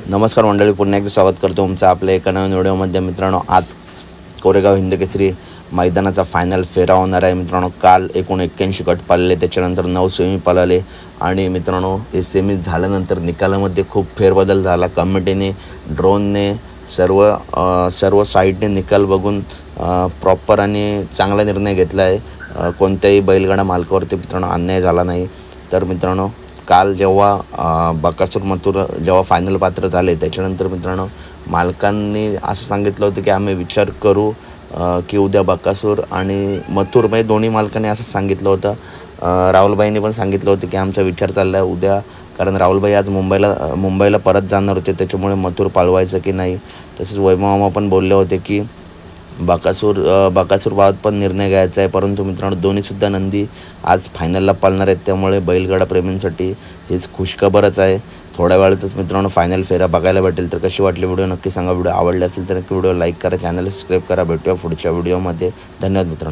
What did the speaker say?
नमस्कार मंडळी, पुन्हा एकदा स्वागत करतो तुमचं आपल्या एका नवीन व्हिडिओमध्ये. मित्रांनो, आज कोरेगाव हिंदकेसरी मैदानाचा फायनल फेरा होणार आहे. मित्रांनो, काल एकूण 81 गट पाळले, त्याच्यानंतर 9 सेमी पळाले आणि मित्रांनो हे सेमी झाल्यानंतर निकालामध्ये खूप फेरबदल झाला. कमिटीने ड्रोनने सर्व साईडने निकाल बघून प्रॉपर आणि चांगला निर्णय घेतला आहे. कोणत्याही बैलगाडा मालकावरती मित्रांनो अन्याय झाला नाही. तर मित्रांनो, काल जेव्हा बकासूर मथुर जेव्हा फायनल पात्र झाले त्याच्यानंतर मित्रांनो मालकांनी असं सांगितलं होतं की आम्ही विचार करू की उद्या बकासूर आणि मथुर म्हणजे दोन्ही मालकांनी असं सांगितलं होतं. राहुलभाईंनी पण सांगितलं होतं की आमचा विचार चालला आहे उद्या, कारण राहुलभाई आज मुंबईला परत जाणार होते, त्याच्यामुळे मथुर पाळवायचं की नाही. तसेच वैभव पण बोलले होते की बकासूर बाबत पण निर्णय घ्यायचा आहे. परंतु मित्रांनो, दोन्हीसुद्धा नंदी आज फायनलला पाळणार आहेत, त्यामुळे बैलगाडा प्रेमींसाठी हीच खुशखबरच आहे. थोड्या वेळातच मित्रांनो फायनल फेरा बघायला भेटेल. तर कशी वाटली व्हिडिओ नक्की सांगा. व्हिडिओ आवडले असेल तर नक्की व्हिडिओ लाईक करा, चॅनल सबस्क्राईब करा. भेटूया पुढच्या व्हिडिओमध्ये. धन्यवाद मित्रांनो.